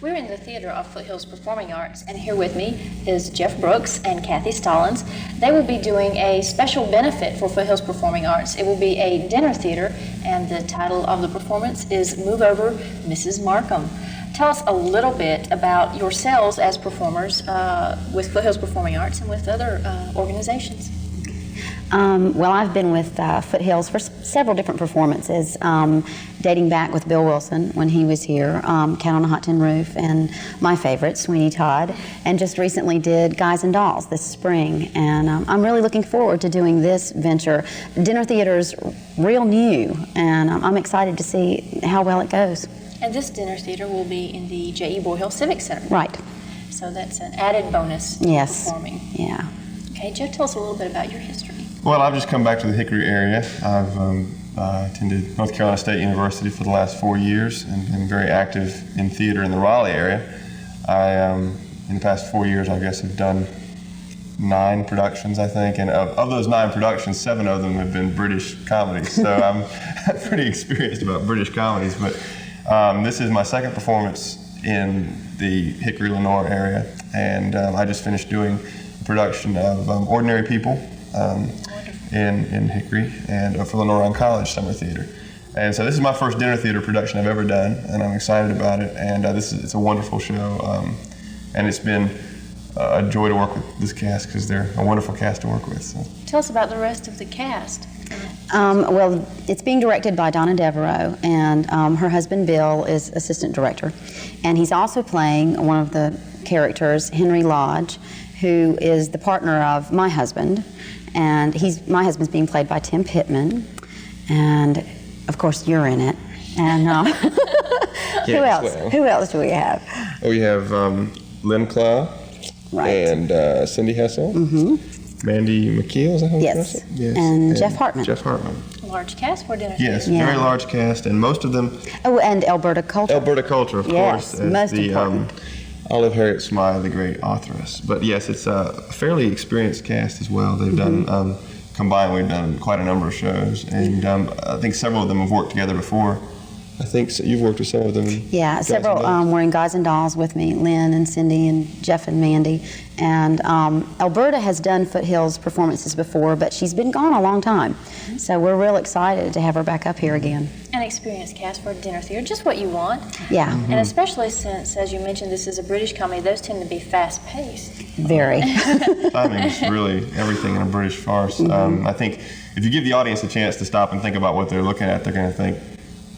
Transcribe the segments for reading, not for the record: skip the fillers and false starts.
We're in the Theater of Foothills Performing Arts, and here with me is Jeff Brooks and Kathy Stallings. They will be doing a special benefit for Foothills Performing Arts. It will be a dinner theater, and the title of the performance is Move Over, Mrs. Markham. Tell us a little bit about yourselves as performers with Foothills Performing Arts and with other organizations. Well, I've been with Foothills for several different performances, dating back with Bill Wilson when he was here, Cat on a Hot Tin Roof, and my favorite, Sweeney Todd, and just recently did Guys and Dolls this spring. And I'm really looking forward to doing this venture. Dinner theater's real new, and I'm excited to see how well it goes. And this dinner theater will be in the J.E. Boyle Civic Center. Right. So that's an added bonus to performing. Yeah. Okay, Jeff, tell us a little bit about your history. Well, I've just come back to the Hickory area. I've attended North Carolina State University for the last 4 years and been very active in theater in the Raleigh area. In the past 4 years, I guess, have done 9 productions, I think, and of those 9 productions, 7 of them have been British comedies. So I'm pretty experienced about British comedies, but this is my second performance in the Hickory, Lenore area, and I just finished doing a production of Ordinary People in Hickory and for Lenore on College Summer Theater. And so this is my first dinner theater production I've ever done, and I'm excited about it, and it's a wonderful show, and it's been a joy to work with this cast because they're a wonderful cast to work with. So. Tell us about the rest of the cast. Well, it's being directed by Donna Devereaux, and her husband Bill is assistant director, and he's also playing one of the characters, Henry Lodge, who is the partner of my husband, and my husband's being played by Tim Pittman, and of course you're in it. And who else? Well. Who else do we have? We have Lynn Clough, right, and Cindy Hessel, Mandy McKeel, is that how you pronounce it? Yes, and Jeff Hartman. Jeff Hartman. Large cast for dinner theater. Yes, very large cast, and most of them. Oh, and Alberta Coulter. Alberta Coulter, of course. Yes, most important. Olive Harriet Smythe, the great authoress. But yes, it's a fairly experienced cast as well. They've done, combined, we've done quite a number of shows, and I think several of them have worked together before. I think you've worked with some of them. Yeah, several were in Guys and Dolls with me, Lynn and Cindy and Jeff and Mandy. And Alberta has done Foothills performances before, but she's been gone a long time. So we're real excited to have her back up here again. An experienced cast for a dinner theater, just what you want. Yeah. And especially since, as you mentioned, this is a British comedy, those tend to be fast-paced. Very. Timing is really everything in a British farce. I think if you give the audience a chance to stop and think about what they're looking at, they're going to think,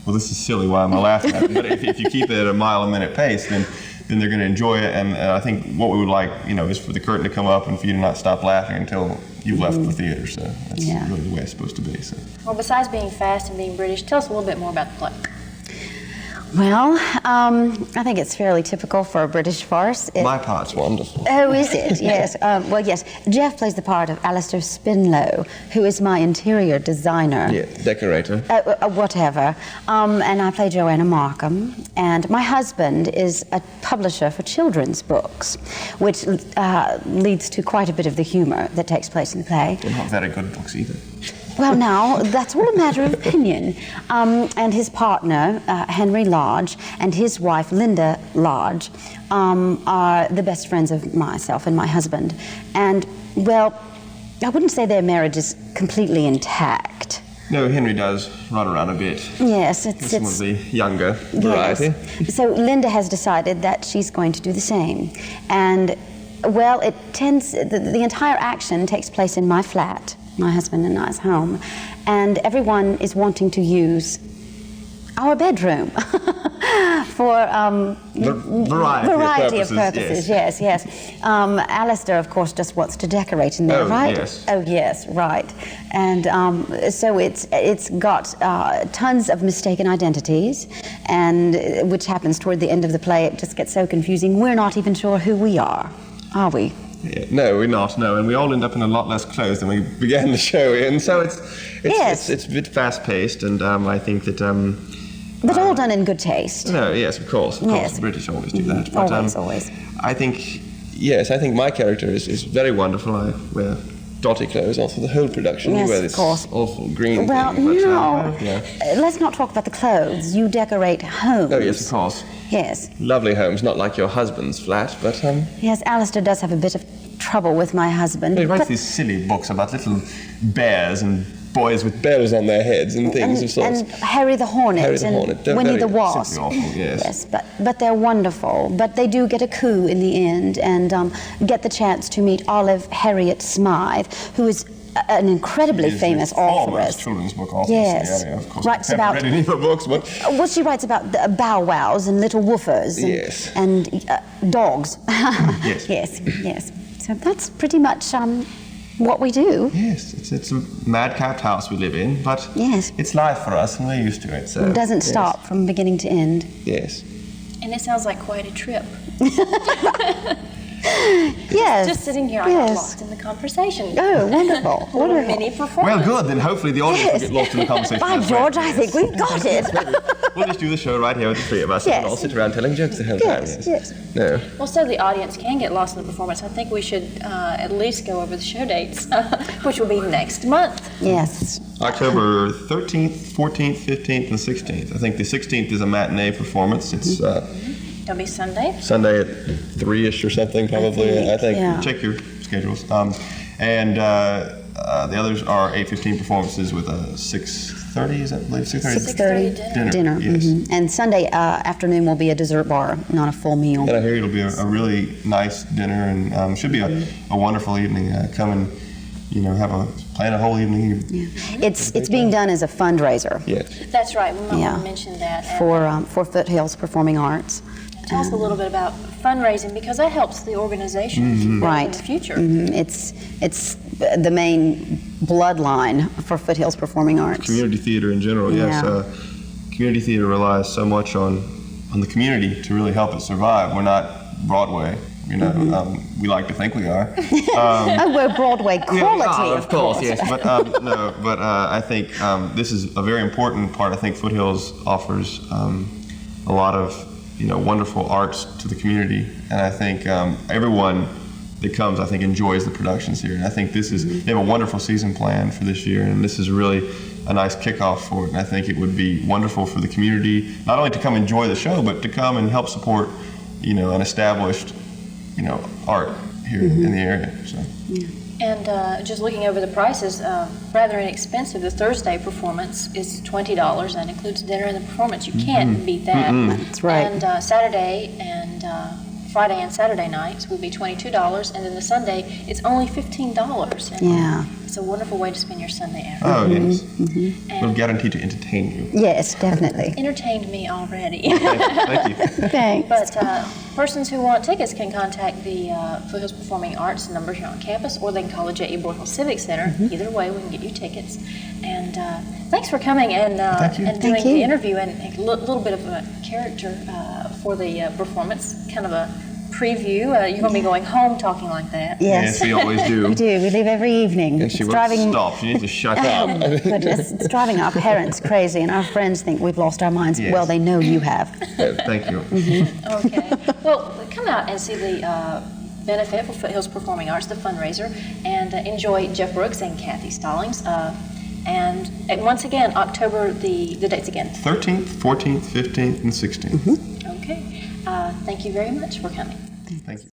well, this is silly, why am I laughing at it? But if you keep it at a mile-a-minute pace, then they're going to enjoy it. And I think what we would like, is for the curtain to come up and for you to not stop laughing until you've left the theater. So that's really the way it's supposed to be. So. Well, besides being fast and being British, tell us a little bit more about the play. Well, I think it's fairly typical for a British farce. My part's wonderful. Oh, is it? Yes. Well, yes. Jeff plays the part of Alistair Spinlow, who is my interior designer. Yeah, decorator. Whatever. And I play Joanna Markham. And my husband is a publisher for children's books, which leads to quite a bit of the humor that takes place in the play. They're not very good books either. Well, now, that's all a matter of opinion. And his partner, Henry Lodge, and his wife, Linda Lodge, are the best friends of myself and my husband. And, well, I wouldn't say their marriage is completely intact. No, Henry does run around a bit. Yes, it's some of the younger variety. Yes. So Linda has decided that she's going to do the same. And, well, the entire action takes place in my flat, my husband and I's home, and everyone is wanting to use our bedroom for variety of purposes. Yes. Alistair, of course, just wants to decorate in there, right? Yes. Oh, yes, right. And so it's got tons of mistaken identities, and which happens toward the end of the play. It just gets so confusing. We're not even sure who we are we? Yeah, no, we're not. No, and we all end up in a lot less clothes than we began the show in. So it's a bit fast-paced, and I think that. But all done in good taste. No, yes, of course. The British always do that. But, always. I think my character is very wonderful. I wear dotty clothes on for the whole production. Yes, you wear of this course. awful green Well, thing. But, no. yeah. Let's not talk about the clothes. You decorate homes. Oh, yes, of course. Yes. Lovely homes, not like your husband's flat, but Yes, Alistair does have a bit of trouble with my husband. he writes but- these silly books about little bears and boys with bells on their heads and things of sorts. And Harry the Hornet Harry the and Hornet, they're Winnie very the Wasp. simply awful, yes. but they're wonderful. But they do get a coup in the end and get the chance to meet Olive Harriet Smythe, who is an incredibly famous authoress. Children's book author. Yes. Yeah, of course. Writes I haven't about- read any of her books, but Well, she writes about the bow wows and little woofers and, Yes. and dogs. Yes. yes. So that's pretty much what we do. yes, it's a madcap house we live in, but Yes. it's life for us and we're used to it. So It doesn't yes. stop from beginning to end. Yes. And it sounds like quite a trip. Yes. Just sitting here, I got lost in the conversation. Oh, wonderful. A little wonderful. mini performance. Well, good. Then hopefully the audience will Yes. get lost in the conversation. By as well. George, I think we've got it. We'll just do the show right here with the three of us Yes. and all sit around telling jokes the whole time. Yes. No. Well, so the audience can get lost in the performance, I think we should at least go over the show dates, which will be next month. Yes. October 13th, 14th, 15th, and 16th. I think the 16th is a matinee performance. It's It'll be Sunday. Sunday at 3-ish or something, probably. I think. yeah. Check your schedules. And the others are 8:15 performances with a 6:30, is that, I believe? 6:30? 6:30 dinner. Yes. And Sunday afternoon will be a dessert bar, not a full meal. And I hear it'll be a really nice dinner and should be a wonderful evening. Come and, plan a whole evening. It's being done as a fundraiser Yeah. That's right. We might Yeah. want to mention that. And for Foothills Performing Arts. tell us a little bit about fundraising, because that helps the organization Right. in the future. It's the main bloodline for Foothills Performing Arts. Community theater in general, yes. Yeah. Community theater relies so much on the community to really help it survive. We're not Broadway, we like to think we are. Oh, we're Broadway quality, of course, yes. But I think this is a very important part. I think Foothills offers a lot of wonderful arts to the community, and I think everyone that comes, I think, enjoys the productions here. And I think they have a wonderful season planned for this year, and this is really a nice kickoff for it. And I think it would be wonderful for the community, not only to come enjoy the show, but to come and help support, an established, art here in the area. So. And just looking over the prices, rather inexpensive. The Thursday performance is $20 and includes dinner and the performance. You can't beat that. That's right. And Saturday and Friday and Saturday nights will be $22, and then the Sunday it's only $15. And Yeah. it's a wonderful way to spend your Sunday afternoon. Oh, yes. We're guaranteed to entertain you. Yes, definitely. Entertained me already. Thank you. Thanks. But persons who want tickets can contact the Foothills Performing Arts number here on campus, or they can call the J.E. Boyle Civic Center. Either way, we can get you tickets. And thanks for coming and Thank doing you. the interview and a little bit of a character for the performance, kind of a preview. You're going to be going home talking like that. Yes. Yes, we always do. We do. We leave every evening. And she It's won't driving. stop. She needs to shut Oh, up. goodness. It's driving our parents crazy, and our friends think we've lost our minds. Yes. Well, they know you have. Thank you. Okay. Well, come out and see the benefit for Foothills Performing Arts, the fundraiser, and enjoy Jeff Brooks and Kathy Stallings. And once again, October, the dates again. 13th, 14th, 15th, and 16th. Okay. Thank you very much for coming. Thank you.